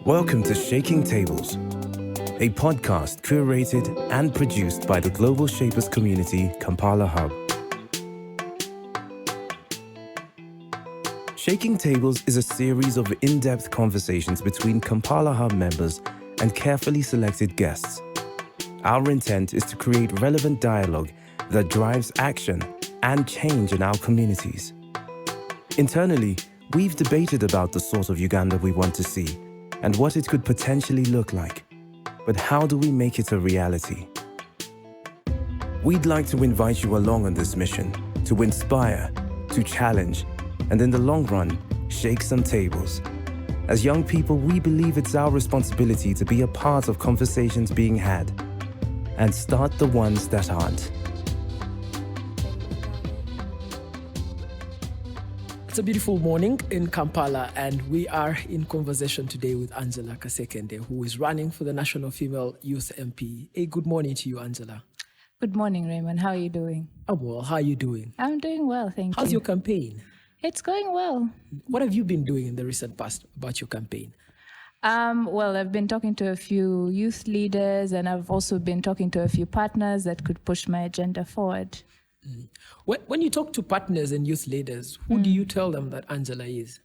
Welcome to Shaking Tables, a podcast curated and produced by the global shapers community, Kampala Hub. Shaking Tables is a series of in-depth conversations between Kampala Hub members and carefully selected guests. Our intent is to create relevant dialogue that drives action and change in our communities. Internally, we've debated about the sort of Uganda we want to see and what it could potentially look like. But how do we make it a reality? We'd like to invite you along on this mission to inspire, to challenge, and in the long run, shake some tables. As young people, we believe it's our responsibility to be a part of conversations being had and start the ones that aren't. It's a beautiful morning in Kampala, and we are in conversation today with Angela Kasekende, who is running for the National Female Youth MP. Hey, good morning to you, Angela. Good morning, Raymond. How are you doing? I'm well. How are you doing? I'm doing well, thank you. How's your campaign? It's going well. What have you been doing in the recent past about your campaign? Well, I've been talking to a few youth leaders, and I've also been talking to a few partners that could push my agenda forward. When you talk to partners and youth leaders, who do you tell them that Angela is?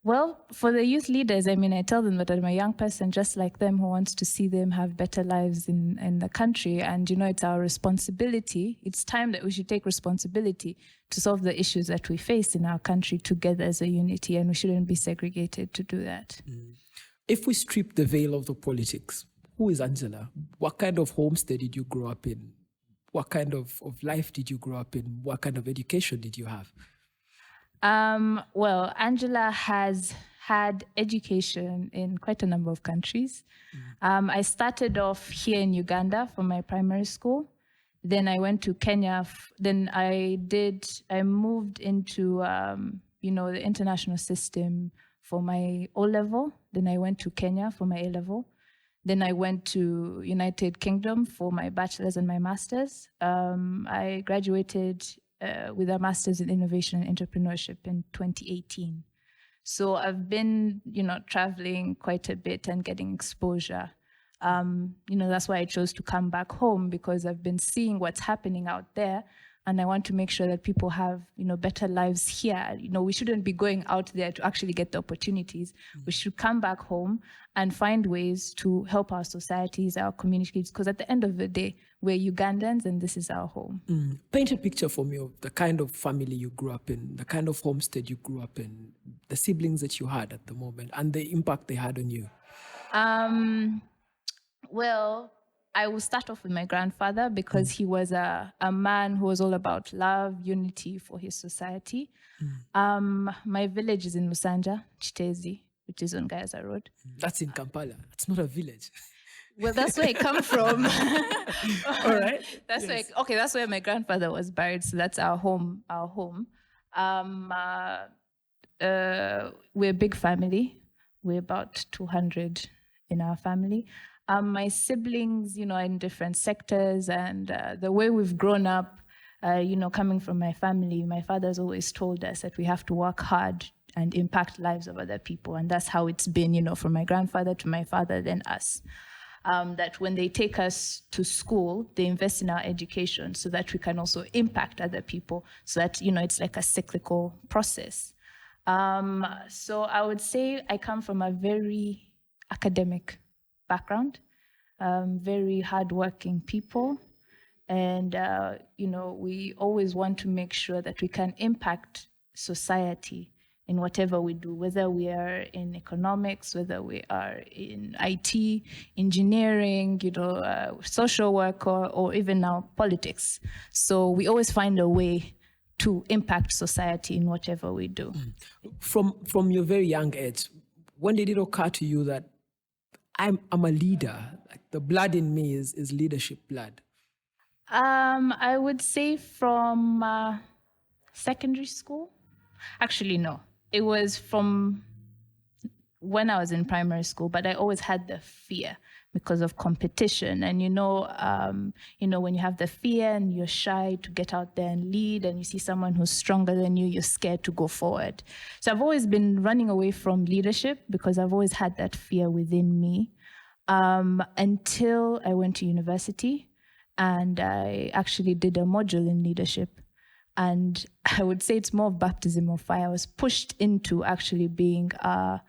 Well, for the youth leaders, I tell them that I'm a young person just like them who wants to see them have better lives in the country. And, it's our responsibility. It's time that we should take responsibility to solve the issues that we face in our country together as a unity, and we shouldn't be segregated to do that. If we strip the veil of the politics, who is Angela? What kind of homestead did you grow up in? What kind of life did you grow up in? What kind of education did you have? Well, Angela has had education in quite a number of countries. I started off here in Uganda for my primary school. Then I went to Kenya. Then I moved into, the international system for my O-level. Then I went to Kenya for my A-level. Then I went to United Kingdom for my bachelor's and my master's. I graduated with a master's in innovation and entrepreneurship in 2018. So I've been, traveling quite a bit and getting exposure. That's why I chose to come back home, because I've been seeing what's happening out there, and I want to make sure that people have, better lives here. We shouldn't be going out there to actually get the opportunities. We should come back home and find ways to help our societies, our communities, because at the end of the day, we're Ugandans and this is our home. Paint a picture for me of the kind of family you grew up in, the kind of homestead you grew up in, the siblings that you had at the moment, and the impact they had on you. Well, I will start off with my grandfather, because he was a man who was all about love, unity for his society. My village is in Musanja, Chitezi, which is on Gayaza Road. That's in Kampala. It's not a village. Well, that's where I come from. All right. That's where my grandfather was buried. So that's our home. We're a big family. We're about 200 in our family. My siblings, are in different sectors, and the way we've grown up, coming from my family, my father's always told us that we have to work hard and impact lives of other people. And that's how it's been, from my grandfather to my father, then us. That when they take us to school, they invest in our education so that we can also impact other people, so that, it's like a cyclical process. So I would say I come from a very academic background, very hardworking people. And, we always want to make sure that we can impact society in whatever we do, whether we are in economics, whether we are in IT, engineering, social work, or even now politics. So we always find a way to impact society in whatever we do. From your very young age, when did it occur to you that I'm a leader? Like, the blood in me is leadership blood. I would say from secondary school. Actually, no. It was from when I was in primary school, but I always had the fear. because of competition. And when you have the fear and you're shy to get out there and lead, and you see someone who's stronger than you, you're scared to go forward. So I've always been running away from leadership because I've always had that fear within me, until I went to university and I actually did a module in leadership. And I would say it's more of baptism of fire. I was pushed into actually being a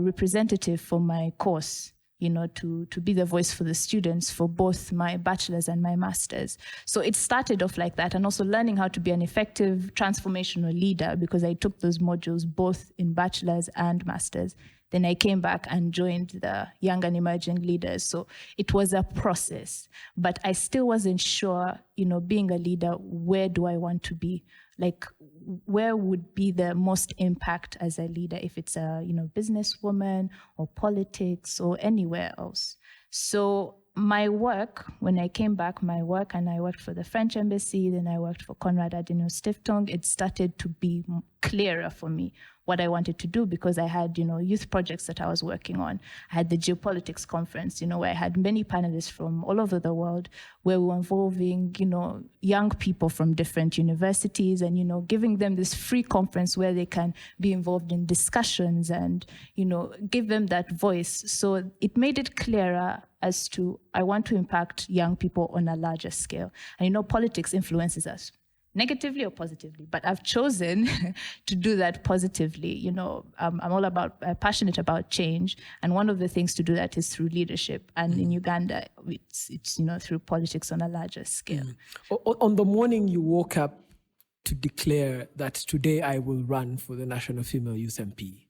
representative for my course, to be the voice for the students for both my bachelor's and my master's. So it started off like that, and also learning how to be an effective transformational leader, because I took those modules both in bachelor's and master's. Then I came back and joined the Young and Emerging Leaders. So it was a process, but I still wasn't sure, being a leader, where do I want to be? Like, where would be the most impact as a leader, if it's a, businesswoman or politics or anywhere else. So my work, when I came back, and I worked for the French embassy, then I worked for Konrad Adenauer Stiftung, it started to be clearer for me what I wanted to do, because I had, youth projects that I was working on. I had the geopolitics conference, where I had many panelists from all over the world, where we were involving, young people from different universities, and, giving them this free conference where they can be involved in discussions and, give them that voice. So it made it clearer as to, I want to impact young people on a larger scale. And, politics influences us, negatively or positively, but I've chosen to do that positively. I'm all about, passionate about change, and one of the things to do that is through leadership. And in Uganda, it's through politics on a larger scale. On the morning you woke up to declare that today I will run for the National Female Youth MP,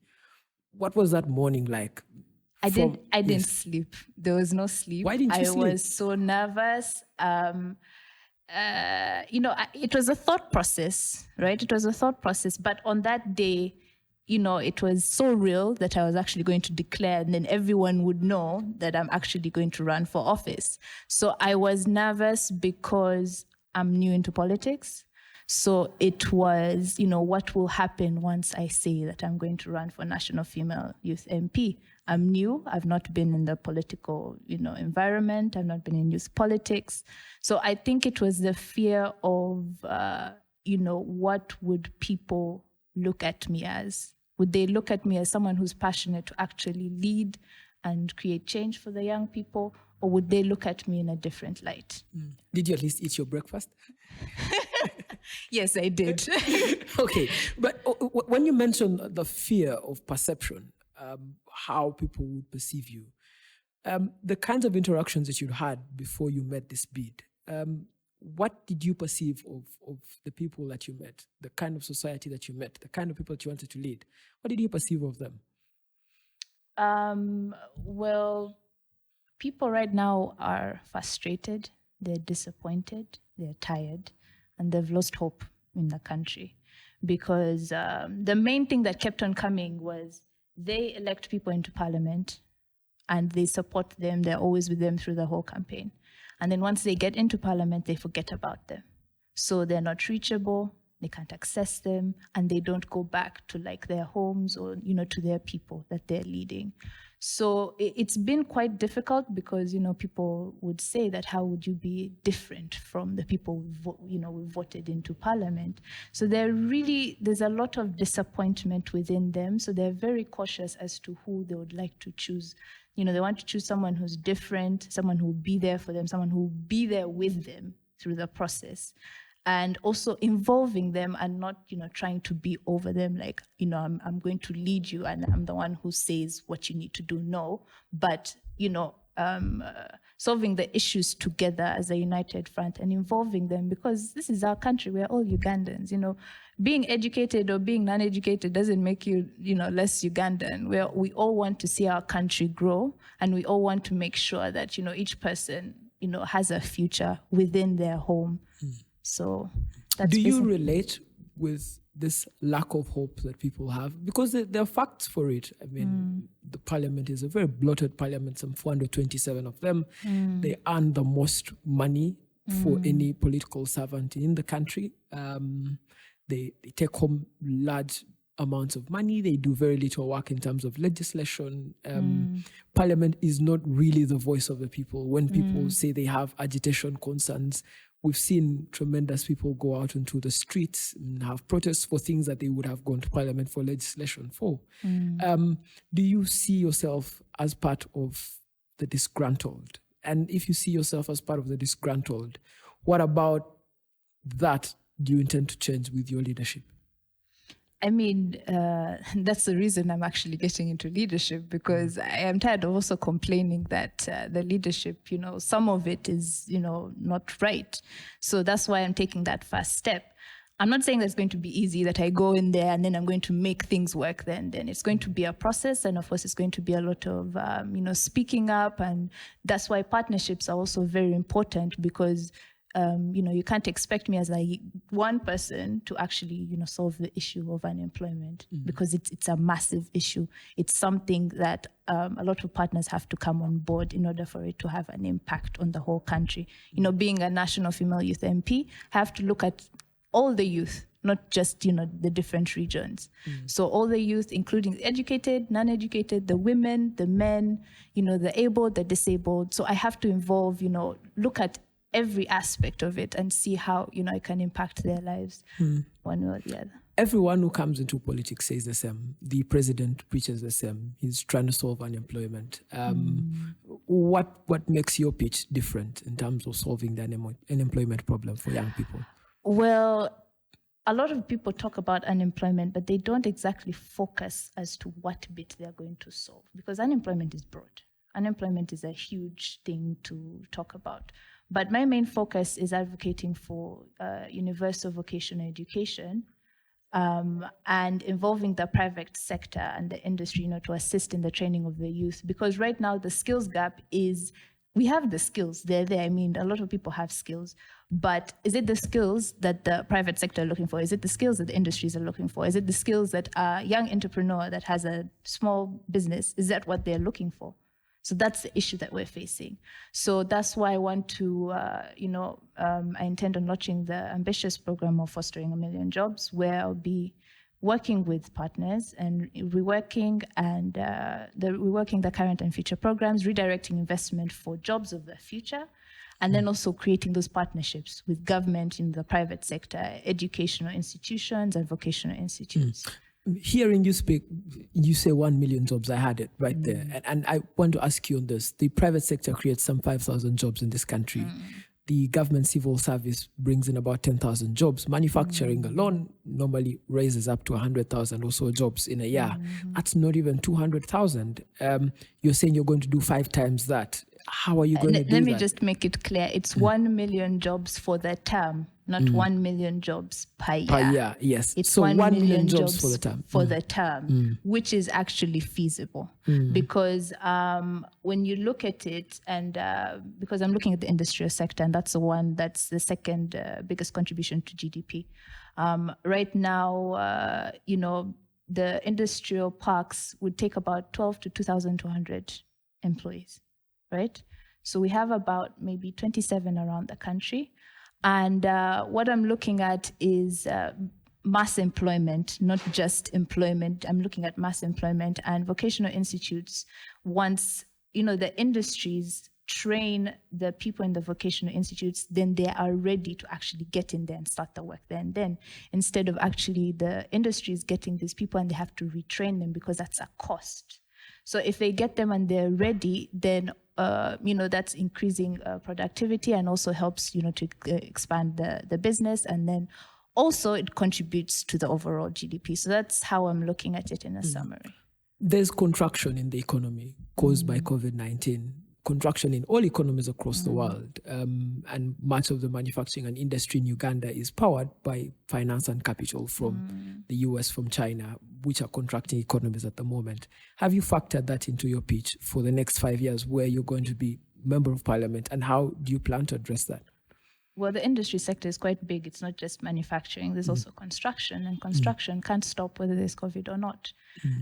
what was that morning like? I didn't sleep. There was no sleep. Why didn't you sleep? I was so nervous. It was a thought process, right? It was a thought process. But on that day, it was so real that I was actually going to declare, and then everyone would know that I'm actually going to run for office. So I was nervous because I'm new into politics. So it was, what will happen once I say that I'm going to run for National Female Youth MP? I'm new. I've not been in the political, environment. I've not been in youth politics. So I think it was the fear of, what would people look at me as? Would they look at me as someone who's passionate to actually lead and create change for the young people? Or would they look at me in a different light? Did you at least eat your breakfast? Yes, I did. Okay. But when you mentioned the fear of perception, how people would perceive you, the kinds of interactions that you'd had before you met this bid, what did you perceive of the people that you met, the kind of society that you met, the kind of people that you wanted to lead? What did you perceive of them? Well, people right now are frustrated, they're disappointed, they're tired, and they've lost hope in the country. Because the main thing that kept on coming was they elect people into parliament and they support them, they're always with them through the whole campaign. And then once they get into parliament, they forget about them. So they're not reachable, they can't access them, and they don't go back to their homes or, to their people that they're leading. So it's been quite difficult because, people would say that how would you be different from the people, we voted into parliament? So there's a lot of disappointment within them. So they're very cautious as to who they would like to choose. They want to choose someone who's different, someone who will be there for them, someone who will be there with them through the process. And also involving them and not, trying to be over them, I'm going to lead you and I'm the one who says what you need to do. No, but, solving the issues together as a united front and involving them, because this is our country. We're all Ugandans. Being educated or being non-educated doesn't make you, less Ugandan. We all want to see our country grow, and we all want to make sure that, each person, has a future within their home. So that's Do you relate with this lack of hope that people have? Because there are facts for it. I mean, the parliament is a very bloated parliament, some 427 of them. They earn the most money for any political servant in the country. They take home large amounts of money. They do very little work in terms of legislation. Parliament is not really the voice of the people. When people say they have agitation concerns, we've seen tremendous people go out into the streets and have protests for things that they would have gone to Parliament for legislation for. Do you see yourself as part of the disgruntled? And if you see yourself as part of the disgruntled, what about that do you intend to change with your leadership? I mean, that's the reason I'm actually getting into leadership, because I am tired of also complaining that the leadership, some of it is, not right. So that's why I'm taking that first step. I'm not saying that's going to be easy, that I go in there and then I'm going to make things work then. It's going to be a process. And of course, it's going to be a lot of, speaking up. And that's why partnerships are also very important, because you can't expect me as one person to actually, solve the issue of unemployment, because it's a massive issue. It's something that a lot of partners have to come on board in order for it to have an impact on the whole country. Being a national female youth MP, I have to look at all the youth, not just, the different regions. So all the youth, including the educated, non-educated, the women, the men, the able, the disabled. So I have to involve, look at every aspect of it and see how, I can impact their lives one way or the other. Everyone who comes into politics says the same. The president preaches the same. He's trying to solve unemployment. What makes your pitch different in terms of solving the unemployment problem for young people? Well, a lot of people talk about unemployment, but they don't exactly focus as to what bit they're going to solve, because unemployment is broad. Unemployment is a huge thing to talk about. But my main focus is advocating for universal vocational education and involving the private sector and the industry, to assist in the training of the youth. Because right now the skills gap is, we have the skills, they're there. I mean, a lot of people have skills, but is it the skills that the private sector are looking for? Is it the skills that the industries are looking for? Is it the skills that a young entrepreneur that has a small business, is that what they're looking for? So that's the issue that we're facing. So that's why I want to, I intend on launching the ambitious program of fostering 1 million jobs, where I'll be working with partners and reworking the current and future programs, redirecting investment for jobs of the future, and then also creating those partnerships with government in the private sector, educational institutions and vocational institutes. Hearing you speak, you say 1 million jobs. I had it right there. And I want to ask you on this. The private sector creates some 5,000 jobs in this country. The government civil service brings in about 10,000 jobs. Manufacturing alone normally raises up to 100,000 or so jobs in a year. That's not even 200,000. You're saying you're going to do 5 times that. How are you going to do that? Let me just make it clear. It's 1 million jobs for the term, not 1 million jobs per year. Per year, yes. It's so 1 million jobs for the term. For the term, which is actually feasible. Because when you look at it, and because I'm looking at the industrial sector, and that's that's the second biggest contribution to GDP. Right now, the industrial parks would take about 12 to 2,200 employees. Right? So we have about maybe 27 around the country. And what I'm looking at is mass employment, not just employment. I'm looking at mass employment, and vocational institutes. Once, the industries train the people in the vocational institutes, then they are ready to actually get in there and start the work there and then, instead of actually the industries getting these people and they have to retrain them, because that's a cost. So if they get them and they're ready, then that's increasing productivity, and also helps to expand the business, and then also it contributes to the overall GDP. So that's how I'm looking at it in a summary. There's contraction in the economy caused by COVID-19. Contraction in all economies across the world, and much of the manufacturing and industry in Uganda is powered by finance and capital from the US, from China, which are contracting economies at the moment. Have you factored that into your pitch for the next 5 years, where you're going to be member of parliament, and how do you plan to address that? Well, the industry sector is quite big. It's not just manufacturing. There's also construction, and construction can't stop whether there's COVID or not.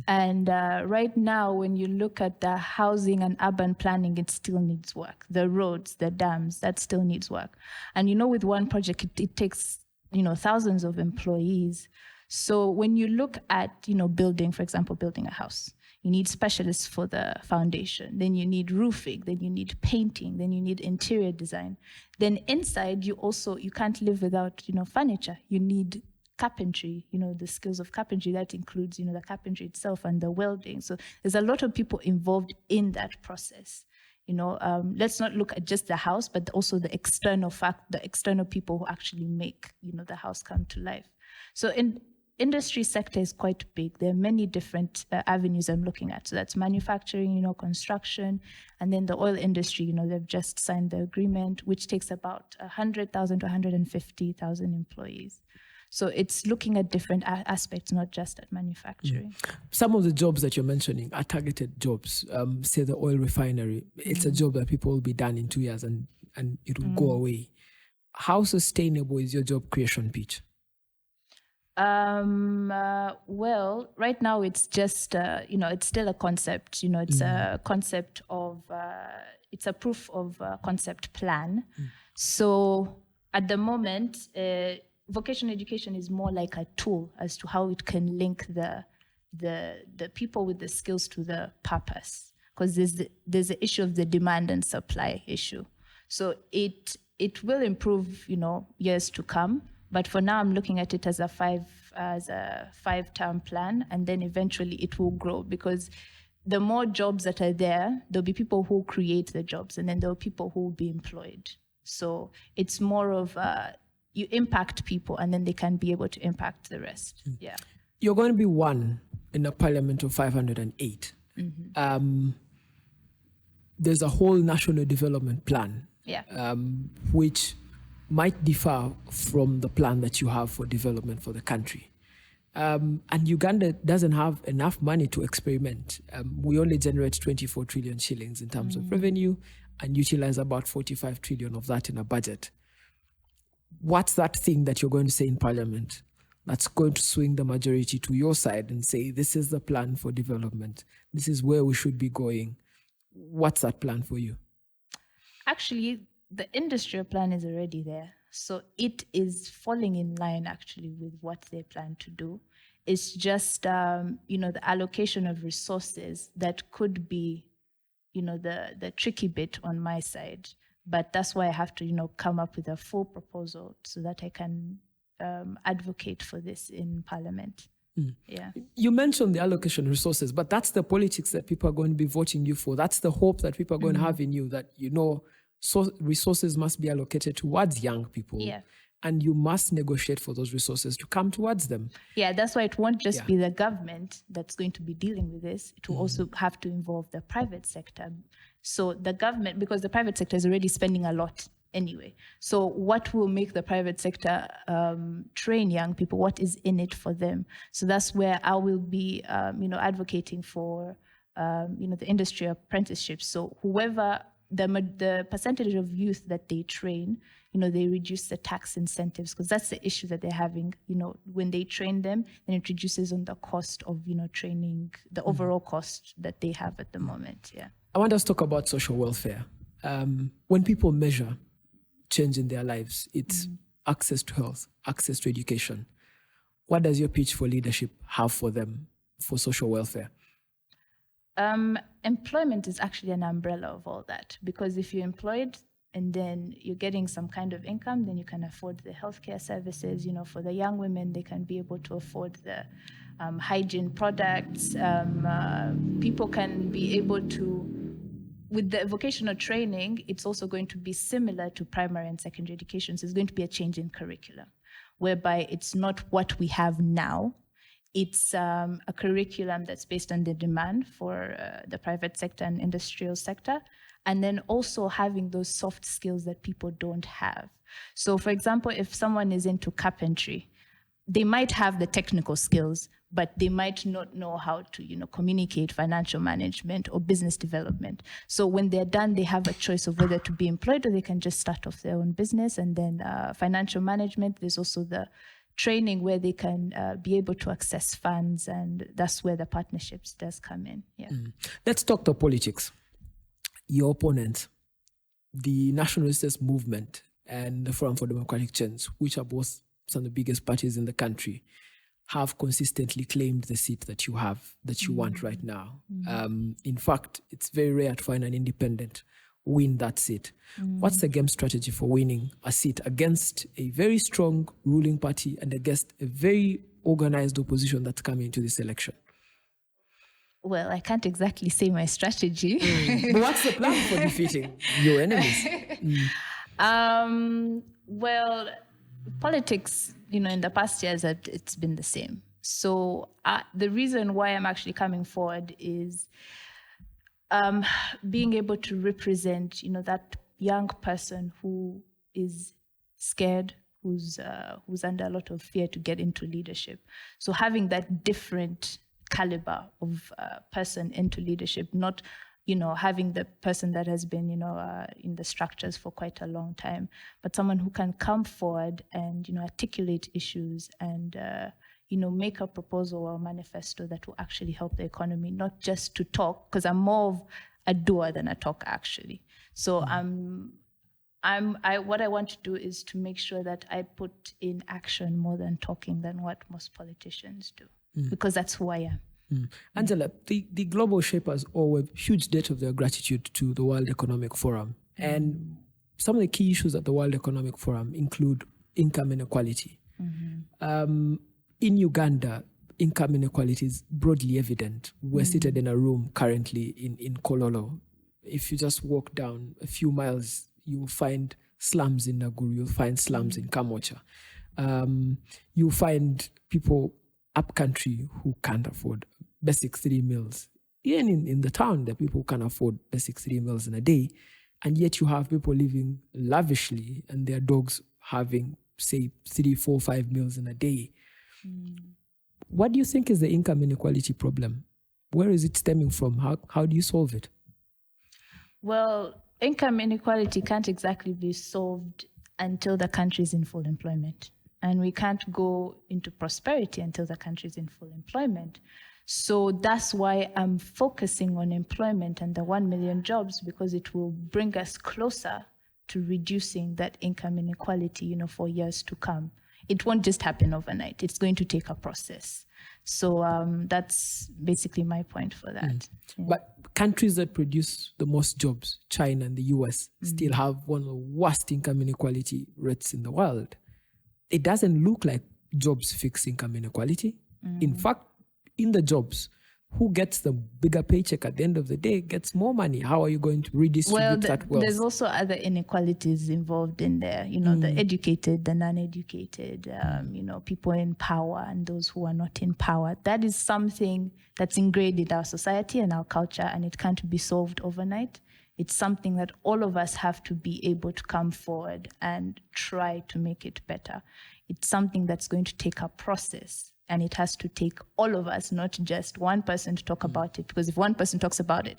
And right now, when you look at the housing and urban planning, it still needs work. The roads, the dams, that still needs work. And with one project, it takes thousands of employees. So when you look at, building, for example, building a house, you need specialists for the foundation. Then you need roofing. Then you need painting. Then you need interior design. Then inside, you can't live without, furniture. You need carpentry, the skills of carpentry. That includes, the carpentry itself and the welding. So there's a lot of people involved in that process. Let's not look at just the house, but also the external people who actually make, the house come to life. So industry sector is quite big. There are many different avenues I'm looking at. So that's manufacturing, construction, and then the oil industry, they've just signed the agreement, which takes about 100,000 to 150,000 employees. So it's looking at different aspects, not just at manufacturing. Some of the jobs that you're mentioning are targeted jobs. Say the oil refinery, it's a job that people will be done in 2 years and it will go away. How sustainable is your job creation pitch? Well, right now it's just, it's still a concept, it's a concept of, it's a proof of concept plan. So at the moment, vocational education is more like a tool as to how it can link the people with the skills to the purpose, because there's the issue of the demand and supply issue. So it will improve, years to come. But for now, I'm looking at it as a 5-term plan, and then eventually it will grow, because the more jobs that are there'll be people who create the jobs, and then there are people who will be employed. So it's more of you impact people, and then they can be able to impact the rest. Yeah. You're going to be one in a parliament of 508. There's a whole national development plan, which might differ from the plan that you have for development for the country. And Uganda doesn't have enough money to experiment. We only generate 24 trillion shillings in terms of revenue and utilize about 45 trillion of that in a budget. What's that thing that you're going to say in Parliament that's going to swing the majority to your side and say, this is the plan for development, this is where we should be going? What's that plan for you? Actually, the industrial plan is already there. So it is falling in line actually with what they plan to do. It's just, the allocation of resources that could be, the tricky bit on my side. But that's why I have to, come up with a full proposal so that I can advocate for this in Parliament. Yeah. You mentioned the allocation of resources, but that's the politics that people are going to be voting you for. That's the hope that people are going to have in you, that, so resources must be allocated towards young people. Yeah. And you must negotiate for those resources to come towards them. Yeah, that's why it won't just be the government that's going to be dealing with this. It will also have to involve the private sector. So the government, because the private sector is already spending a lot anyway. So what will make the private sector train young people? What is in it for them? So that's where I will be, advocating for, the industry apprenticeships. So whoever, the percentage of youth that they train, they reduce the tax incentives, because that's the issue that they're having. When they train them, then it reduces on the cost of, training, the overall cost that they have at the moment. Yeah. I want us to talk about social welfare. When people measure change in their lives, it's access to health, access to education. What does your pitch for leadership have for them for social welfare? Employment is actually an umbrella of all that, because if you're employed and then you're getting some kind of income, then you can afford the healthcare services. For the young women, they can be able to afford the hygiene products. People can be able to, with the vocational training, it's also going to be similar to primary and secondary education. So it's going to be a change in curriculum, whereby it's not what we have now. It's a curriculum that's based on the demand for the private sector and industrial sector, and then also having those soft skills that people don't have. So, for example, if someone is into carpentry, they might have the technical skills, but they might not know how to, communicate financial management or business development. So when they're done, they have a choice of whether to be employed or they can just start off their own business. And then financial management, there's also the training where they can be able to access funds, and that's where the partnerships does come in. Yeah. Let's talk to politics. Your opponent, the National Resistance Movement and the Forum for Democratic Change, which are both some of the biggest parties in the country, have consistently claimed the seat that you have, that you want right now. In fact, it's very rare to find an independent win that seat. What's the game strategy for winning a seat against a very strong ruling party and against a very organized opposition that's coming into this election? Well, I can't exactly say my strategy. But what's the plan for defeating your enemies? Well, politics, in the past years, it's been the same. So the reason why I'm actually coming forward is being able to represent, that young person who is scared, who's under a lot of fear to get into leadership. So having that different caliber of person into leadership, not having the person that has been in the structures for quite a long time, but someone who can come forward and articulate issues and make a proposal or a manifesto that will actually help the economy, not just to talk, because I'm more of a doer than a talker, actually. So what I want to do is to make sure that I put in action more than talking than what most politicians do, because that's who I am. Angela, the global shapers owe a huge debt of their gratitude to the World Economic Forum. And some of the key issues at the World Economic Forum include income inequality. In Uganda, income inequality is broadly evident. We're seated in a room currently in Kololo. If you just walk down a few miles, you will find slums in Naguru, you'll find slums in Kamocha. You'll find people upcountry who can't afford basic 3 meals. Even in the town, there are people who can't afford basic 3 meals in a day. And yet you have people living lavishly and their dogs having, say, 3, 4, 5 meals in a day. What do you think is the income inequality problem? Where is it stemming from? How do you solve it? Well, income inequality can't exactly be solved until the country is in full employment. And we can't go into prosperity until the country is in full employment. So that's why I'm focusing on employment and the 1 million jobs, because it will bring us closer to reducing that income inequality, for years to come. It won't just happen overnight. It's going to take a process. So that's basically my point for that. Yeah. But countries that produce the most jobs, China and the US, still have one of the worst income inequality rates in the world. It doesn't look like jobs fix income inequality. In fact, in the jobs, who gets the bigger paycheck at the end of the day gets more money. How are you going to redistribute that wealth? There's also other inequalities involved in there. The educated, the non-educated, people in power and those who are not in power. That is something that's ingrained in our society and our culture, and it can't be solved overnight. It's something that all of us have to be able to come forward and try to make it better. It's something that's going to take a process. And it has to take all of us, not just one person to talk about it. Because if one person talk about it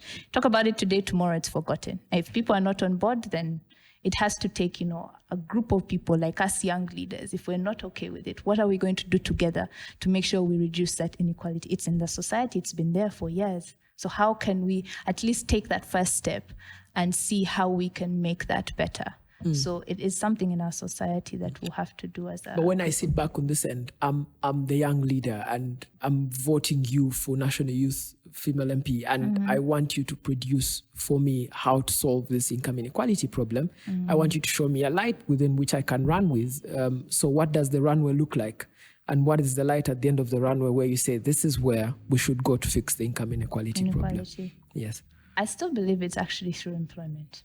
today, tomorrow it's forgotten. If people are not on board, then it has to take, a group of people like us young leaders. If we're not okay with it, what are we going to do together to make sure we reduce that inequality? It's in the society. It's been there for years. So how can we at least take that first step and see how we can make that better? So it is something in our society that we'll have to do as a... But when I sit back on this end, I'm the young leader and I'm voting you for National Youth Female MP, and I want you to produce for me how to solve this income inequality problem. I want you to show me a light within which I can run with. So what does the runway look like? And what is the light at the end of the runway where you say, this is where we should go to fix the income inequality problem? Yes. I still believe it's actually through employment.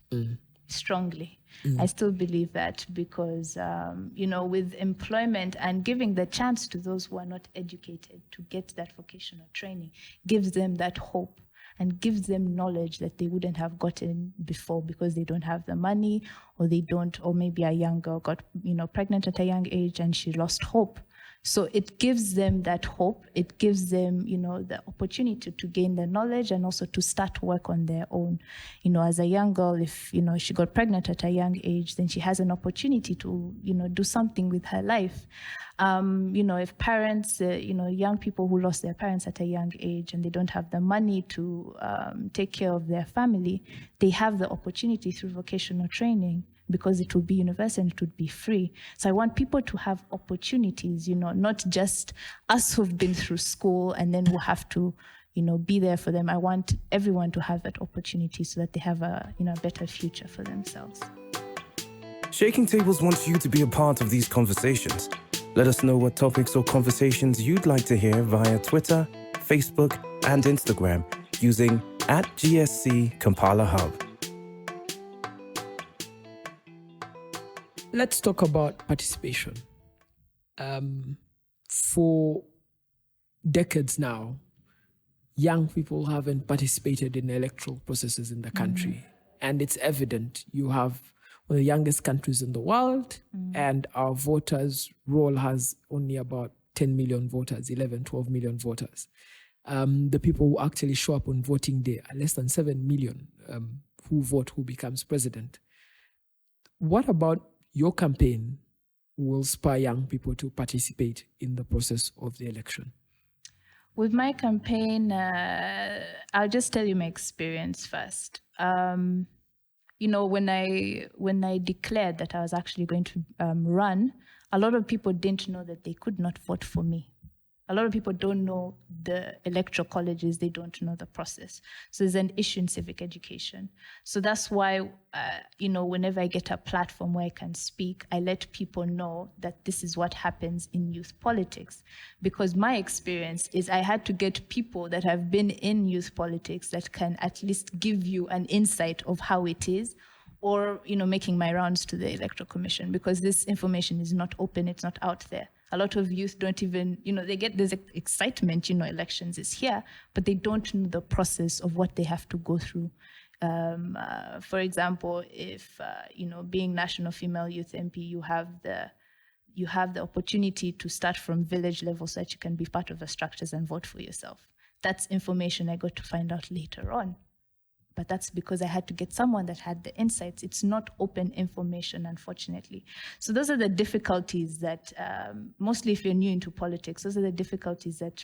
Strongly. I still believe that because, with employment and giving the chance to those who are not educated to get that vocational training gives them that hope and gives them knowledge that they wouldn't have gotten before because they don't have the money, or maybe a young girl got, pregnant at a young age and she lost hope. So it gives them that hope. It gives them, the opportunity to gain the knowledge and also to start work on their own. As a young girl, if, she got pregnant at a young age, then she has an opportunity to, do something with her life. If parents, young people who lost their parents at a young age and they don't have the money to take care of their family, they have the opportunity through vocational training because it will be universal and it would be free. So I want people to have opportunities, not just us who've been through school and then who have to, be there for them. I want everyone to have that opportunity so that they have a better future for themselves. Shaking Tables wants you to be a part of these conversations. Let us know what topics or conversations you'd like to hear via Twitter, Facebook, and Instagram using @GSC Kampala Hub. Let's talk about participation. For decades now, young people haven't participated in electoral processes in the country. And it's evident you have one of the youngest countries in the world, and our voters' roll has only about 10 million voters, 11, 12 million voters. The people who actually show up on voting day are less than 7 million who vote who becomes president. What about your campaign will spur young people to participate in the process of the election? With my campaign, I'll just tell you my experience first. When I declared that I was actually going to run, a lot of people didn't know that they could not vote for me. A lot of people don't know the electoral colleges, they don't know the process. So there's an issue in civic education. So that's why, whenever I get a platform where I can speak, I let people know that this is what happens in youth politics. Because my experience is I had to get people that have been in youth politics that can at least give you an insight of how it is, or, making my rounds to the Electoral Commission, because this information is not open, it's not out there. A lot of youth don't even, they get this excitement, elections is here, but they don't know the process of what they have to go through. For example, if, being National Female Youth MP, you have the opportunity to start from village level so that you can be part of the structures and vote for yourself. That's information I got to find out later on. But that's because I had to get someone that had the insights. It's not open information, unfortunately. So those are the difficulties that, mostly if you're new into politics, those are the difficulties that,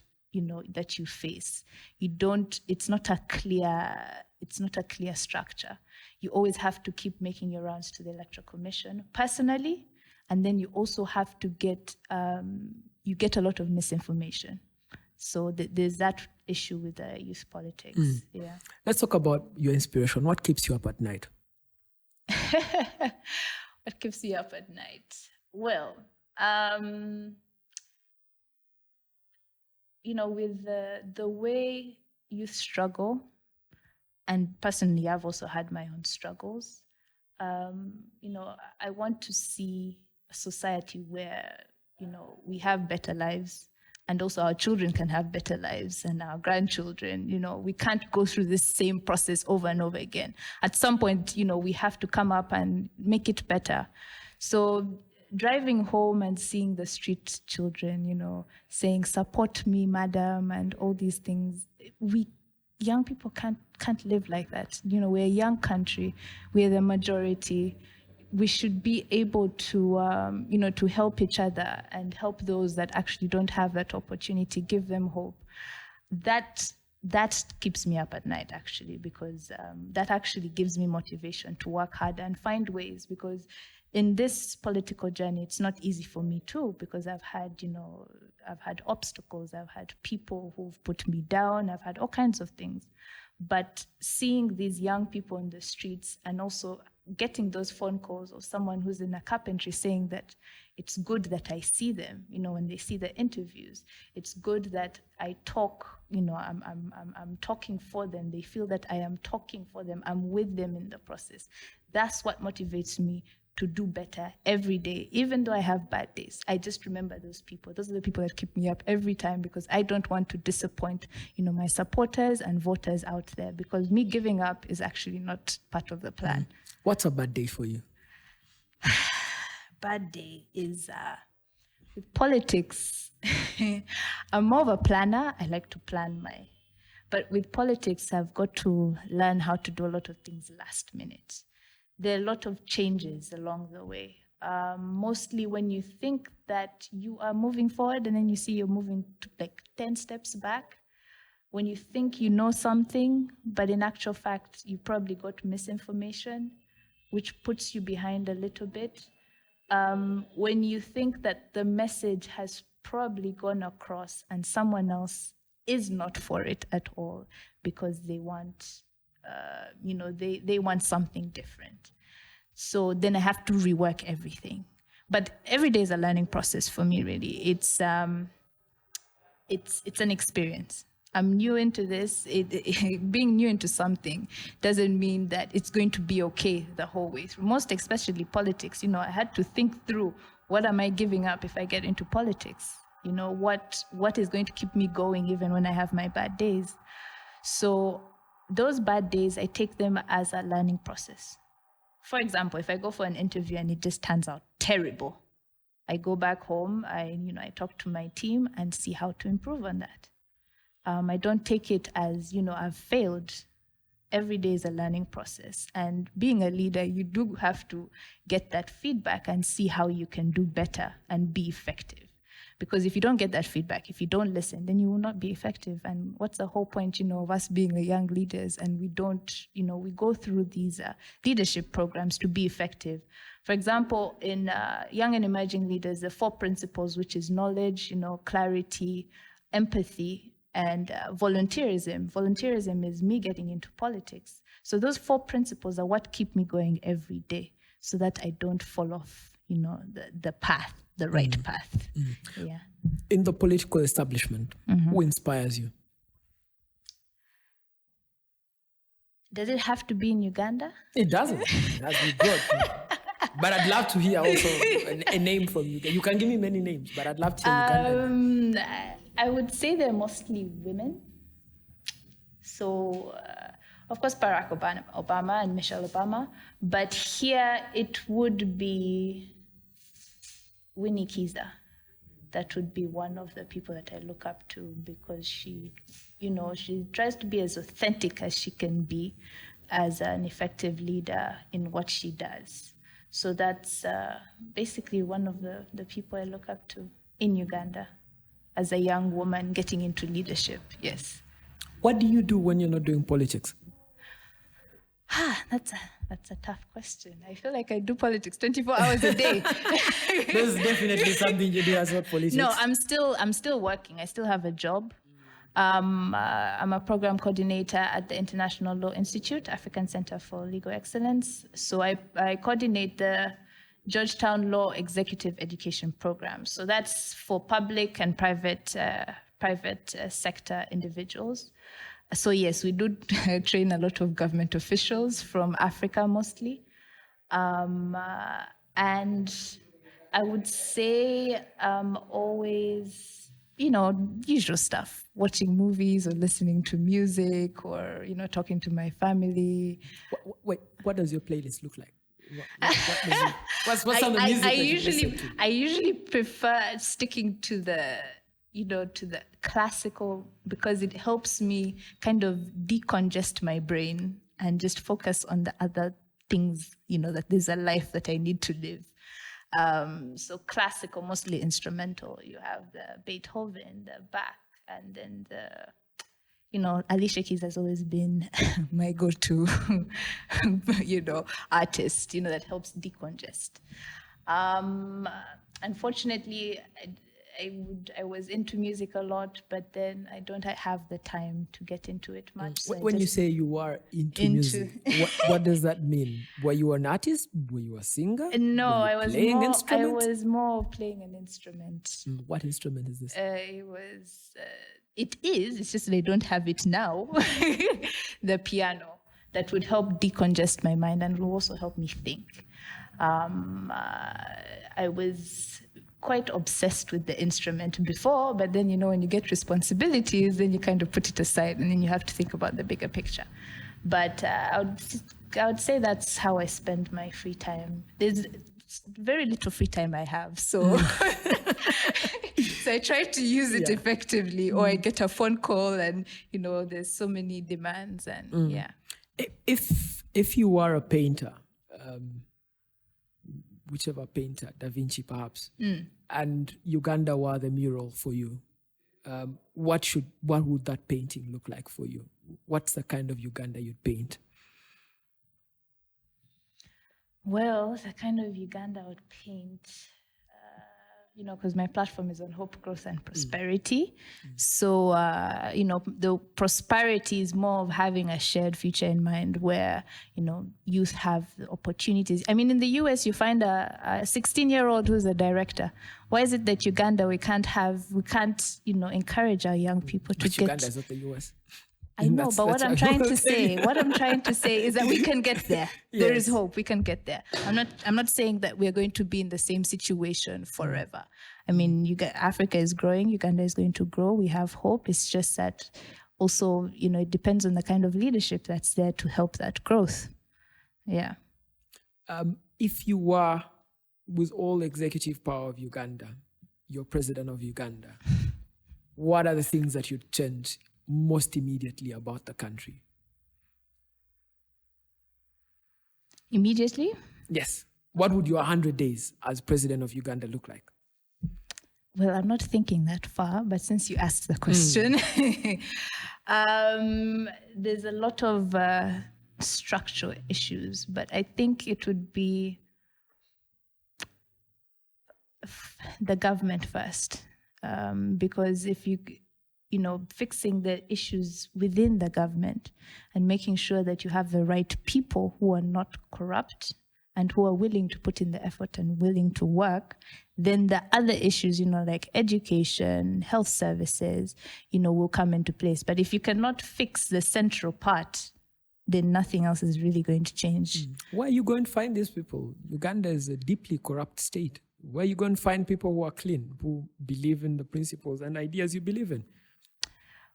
that you face. It's not a clear structure. You always have to keep making your rounds to the Electoral Commission personally, and then you also have to get a lot of misinformation. So there's that issue with youth politics. Yeah. Let's talk about your inspiration. What keeps you up at night? What keeps me up at night? Well, with the way youth struggle, and personally, I've also had my own struggles. I want to see a society where, we have better lives, and also our children can have better lives, and our grandchildren. We can't go through this same process over and over again. At some point, we have to come up and make it better. So driving home and seeing the street children, saying, "Support me, madam," and all these things, we young people can't live like that. We're a young country, we're the majority. We should be able to, to help each other and help those that actually don't have that opportunity, give them hope. That keeps me up at night, actually, because that actually gives me motivation to work hard and find ways, because in this political journey, it's not easy for me too, because I've had obstacles, I've had people who've put me down, I've had all kinds of things. But seeing these young people in the streets, and also getting those phone calls of someone who's in a carpentry saying that it's good that I see them, when they see the interviews, it's good that I talk, I'm talking for them. They feel that I am talking for them. I'm with them in the process. That's what motivates me to do better every day. Even though I have bad days, I just remember those people. Those are the people that keep me up every time, because I don't want to disappoint, my supporters and voters out there, because me giving up is actually not part of the plan. What's a bad day for you? Bad day is with politics. I'm more of a planner. I like to plan but with politics, I've got to learn how to do a lot of things last minute. There are a lot of changes along the way. Mostly when you think that you are moving forward, and then you see you're moving to 10 steps back. When you think you know something, but in actual fact, you probably got misinformation. which puts you behind a little bit. When you think that the message has probably gone across and someone else is not for it at all because they want, they want something different. So then I have to rework everything. But every day is a learning process for me, really. It's an experience. I'm new into this. Being new into something doesn't mean that it's going to be okay the whole way through. Most especially politics. I had to think through, what am I giving up if I get into politics? What is going to keep me going even when I have my bad days? So those bad days, I take them as a learning process. For example, if I go for an interview and it just turns out terrible, I go back home, I talk to my team and see how to improve on that. I don't take it as, I've failed. Every day is a learning process. And being a leader, you do have to get that feedback and see how you can do better and be effective. Because if you don't get that feedback, if you don't listen, then you will not be effective. And what's the whole point, of us being young leaders and we don't, we go through these leadership programs to be effective. For example, in Young and Emerging Leaders, the 4 principles, which is knowledge, clarity, empathy, and volunteerism. Volunteerism is me getting into politics. So those 4 principles are what keep me going every day so that I don't fall off, the path, the right path. Yeah. In the political establishment, who inspires you? Does it have to be in Uganda? It doesn't. It has to be good. But I'd love to hear also a name from you. You can give me many names, but I'd love to hear Uganda. I would say they're mostly women. So, of course, Barack Obama and Michelle Obama. But here it would be Winnie Kiza. That would be one of the people that I look up to because she tries to be as authentic as she can be as an effective leader in what she does. So that's basically one of the people I look up to in Uganda as a young woman getting into leadership, yes. What do you do when you're not doing politics? That's a tough question. I feel like I do politics 24 hours a day. There's definitely something you do as well, politics. No, I'm still working. I still have a job. I'm a program coordinator at the International Law Institute, African Center for Legal Excellence. So I coordinate the Georgetown Law Executive Education Program. So that's for public and private sector individuals. So yes, we do train a lot of government officials from Africa mostly. And I would say always, usual stuff, watching movies or listening to music or, talking to my family. Wait, what does your playlist look like? What's some of the music I usually prefer sticking to the classical because it helps me kind of decongest my brain and just focus on the other things, that there's a life that I need to live. So classical, mostly instrumental. You have the Beethoven, the Bach, and then Alicia Keys has always been my go-to, artist, that helps decongest. Unfortunately, I was into music a lot, but then I don't have the time to get into it much. So when you say you are into music, what does that mean? Were you an artist? Were you a singer? No, I was playing instruments? I was more playing an instrument. What instrument is this? It is. It's just that I don't have it now. The piano. That would help decongest my mind and will also help me think. I was quite obsessed with the instrument before, but then, when you get responsibilities, then you kind of put it aside and then you have to think about the bigger picture. But I would say that's how I spend my free time. There's very little free time I have, so so I try to use it effectively, or I get a phone call and, there's so many demands and If you are a painter, whichever painter, Da Vinci perhaps, and Uganda were the mural for you, what would that painting look like for you? What's the kind of Uganda you'd paint? Well, the kind of Uganda I would paint, because my platform is on hope, growth, and prosperity. So, the prosperity is more of having a shared future in mind where, youth have the opportunities. I mean, in the US, you find a 16-year-old who's a director. Why is it that Uganda, we can't, encourage our young people to But get... Uganda is not the US. I know, but what I'm trying to say is that we can get there. There is hope. We can get there. I'm not saying that we're going to be in the same situation forever. I mean, Africa is growing. Uganda is going to grow. We have hope. It's just that also, it depends on the kind of leadership that's there to help that growth. Yeah. If you were, with all executive power of Uganda, you're president of Uganda, what are the things that you'd change most immediately about the country? Immediately? Yes. What would your 100 days as president of Uganda look like? Well, I'm not thinking that far, but since you asked the question, there's a lot of structural issues, but I think it would be the government first, because if fixing the issues within the government and making sure that you have the right people who are not corrupt and who are willing to put in the effort and willing to work, then the other issues, like education, health services, will come into place. But if you cannot fix the central part, then nothing else is really going to change. Where are you going to find these people? Uganda is a deeply corrupt state. Where are you going to find people who are clean, who believe in the principles and ideas you believe in?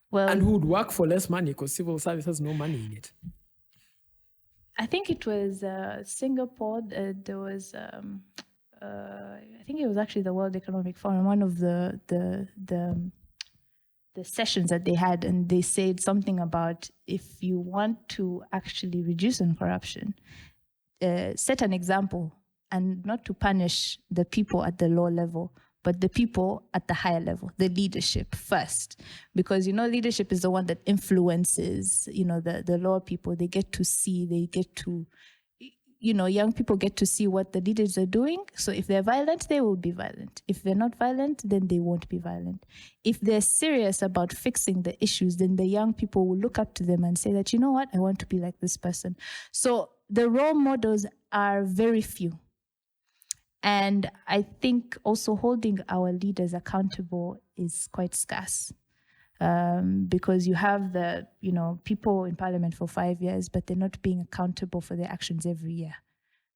Well, and who would work for less money because civil service has no money in it? I think it was Singapore. There was, I think it was actually the World Economic Forum, one of the sessions that they had, and they said something about if you want to actually reduce on corruption, set an example, and not to punish the people at the low level, but the people at the higher level, the leadership first. Because, leadership is the one that influences, the lower people. They get to see, young people get to see what the leaders are doing. So if they're violent, they will be violent. If they're not violent, then they won't be violent. If they're serious about fixing the issues, then the young people will look up to them and say that, you know what, I want to be like this person. So the role models are very few. And I think also holding our leaders accountable is quite scarce, because you have the people in parliament for 5 years, but they're not being accountable for their actions every year,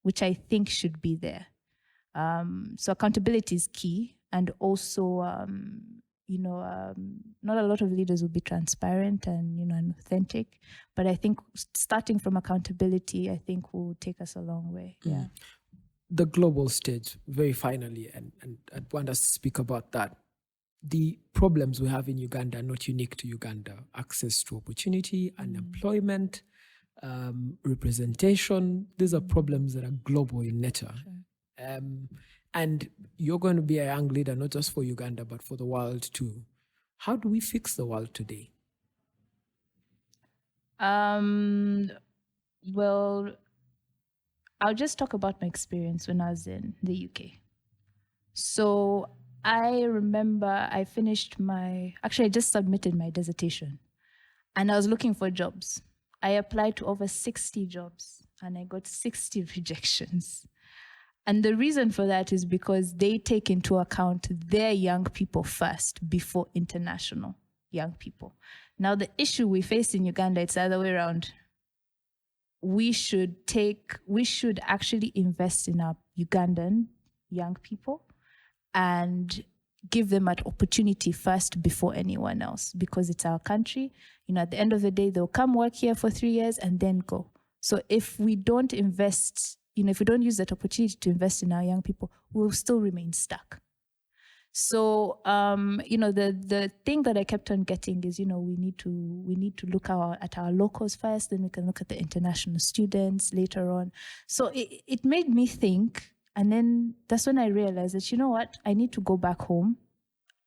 which I think should be there. So accountability is key, and also not a lot of leaders will be transparent and authentic, but I think starting from accountability, I think will take us a long way. Yeah. The global stage, very finally, and I want us to speak about that. The problems we have in Uganda are not unique to Uganda. Access to opportunity, unemployment, representation. These are problems that are global in nature. Sure. And you're going to be a young leader, not just for Uganda, but for the world too. How do we fix the world today? Well, I'll just talk about my experience when I was in the UK. So I remember I just submitted my dissertation and I was looking for jobs. I applied to over 60 jobs and I got 60 rejections. And the reason for that is because they take into account their young people first before international young people. Now, the issue we face in Uganda, it's the other way around. We should actually invest in our Ugandan young people and give them an opportunity first before anyone else, because it's our country. At the end of the day, they'll come work here for 3 years and then go. So if we don't invest, if we don't use that opportunity to invest in our young people, we'll still remain stuck. So, the thing that I kept on getting is, we need to look at our locals first, then we can look at the international students later on. So it made me think, and then that's when I realized that, I need to go back home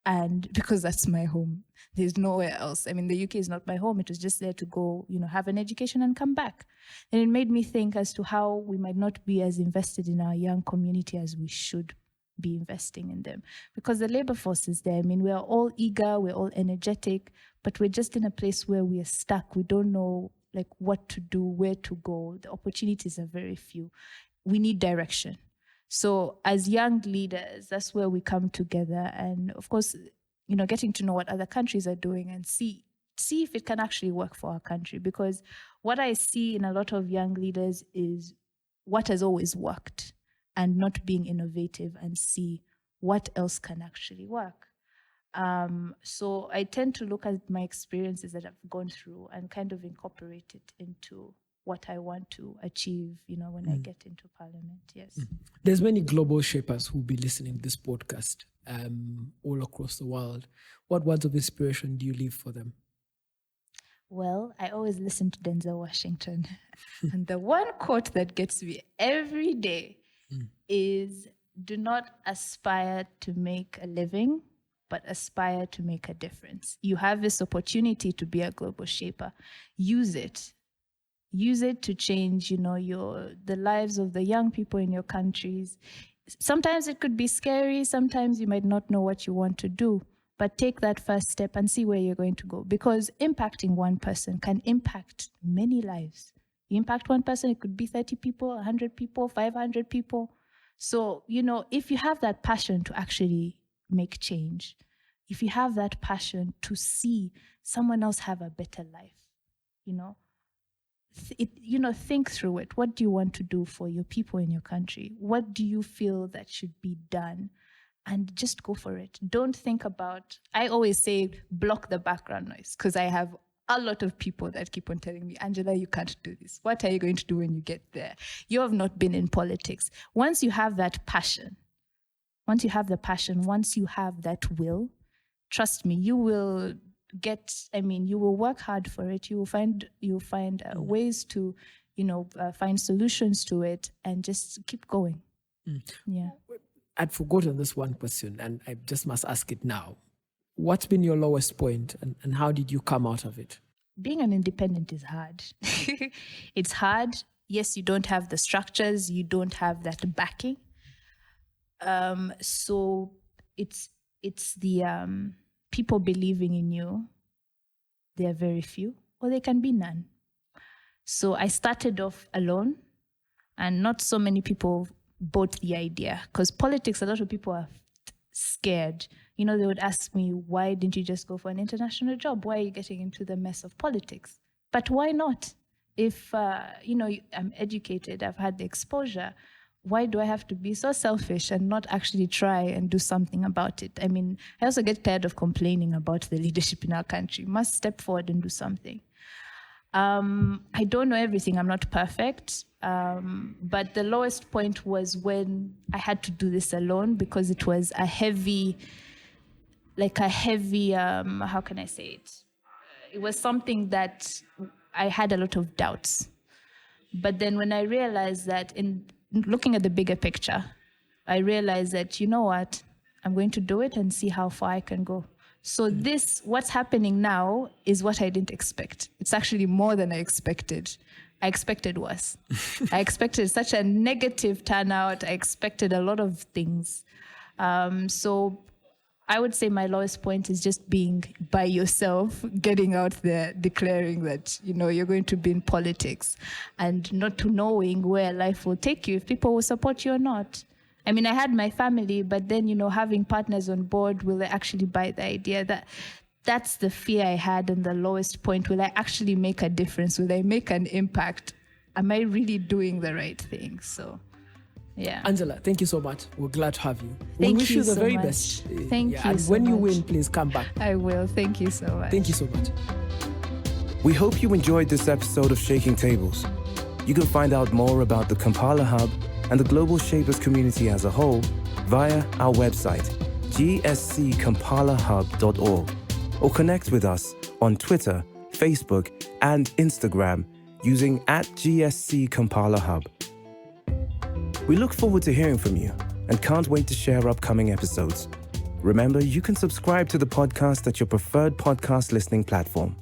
And because that's my home, there's nowhere else. I mean, the UK is not my home. It was just there to go, have an education and come back. And it made me think as to how we might not be as invested in our young community as we should be investing in them. Because the labor force is there. I mean, we are all eager, we're all energetic, but we're just in a place where we are stuck. We don't know what to do, where to go. The opportunities are very few. We need direction. So as young leaders, that's where we come together. And of course, getting to know what other countries are doing and see if it can actually work for our country. Because what I see in a lot of young leaders is what has always worked and not being innovative and see what else can actually work. So I tend to look at my experiences that I've gone through and kind of incorporate it into what I want to achieve, when I get into parliament. Yes. There's many global shapers who will be listening to this podcast all across the world. What words of inspiration do you leave for them? Well, I always listen to Denzel Washington. And the one quote that gets me every day is, do not aspire to make a living, but aspire to make a difference. You have this opportunity to be a global shaper. Use it. Use it to change, the lives of the young people in your countries. Sometimes it could be scary. Sometimes you might not know what you want to do, but take that first step and see where you're going to go. Because impacting one person can impact many lives. You impact one person, it could be 30 people, 100 people, 500 people. So, if you have that passion to actually make change, if you have that passion to see someone else have a better life, think through it. What do you want to do for your people in your country? What do you feel that should be done? And just go for it. Don't think about, I always say, block the background noise, because I have a lot of people that keep on telling me, Angela, you can't do this. What are you going to do when you get there? You have not been in politics. Once you have that passion, once you have that will, trust me, you will you will work hard for it. You will find ways to, find solutions to it and just keep going. Yeah. I'd forgotten this one question and I just must ask it now. What's been your lowest point and how did you come out of it? Being an independent is hard. It's hard. Yes, you don't have the structures. You don't have that backing. So it's the people believing in you. There are very few, or there can be none. So I started off alone, and not so many people bought the idea, because politics, a lot of people are scared. They would ask me, why didn't you just go for an international job? Why are you getting into the mess of politics? But why not? If, I'm educated, I've had the exposure, why do I have to be so selfish and not actually try and do something about it? I mean, I also get tired of complaining about the leadership in our country. Must step forward and do something. I don't know everything. I'm not perfect. But the lowest point was when I had to do this alone, because it was a heavy, how can I say it? It was something that I had a lot of doubts. But then when I realized that, in looking at the bigger picture, I realized that, you know what, I'm going to do it and see how far I can go. So what's happening now is what I didn't expect. It's actually more than I expected. I expected worse. I expected such a negative turnout. I expected a lot of things. So I would say my lowest point is just being by yourself, getting out there, declaring that, you're going to be in politics and not knowing where life will take you, if people will support you or not. I mean, I had my family, but then, having partners on board, will they actually buy the idea? That's the fear I had, and the lowest point. Will I actually make a difference? Will I make an impact? Am I really doing the right thing? So, yeah. Angela, thank you so much. We're glad to have you. Thank we wish you you the so very much. best. Thank you and so when you much. win, please come back. I will. Thank you so much. Thank you so much. We hope you enjoyed this episode of Shaking Tables. You can find out more about the Kampala Hub and the Global Shapers community as a whole via our website, gsckampalahub.org, or connect with us on Twitter, Facebook, and Instagram using @GSCKampalaHub. We look forward to hearing from you and can't wait to share upcoming episodes. Remember, you can subscribe to the podcast at your preferred podcast listening platform.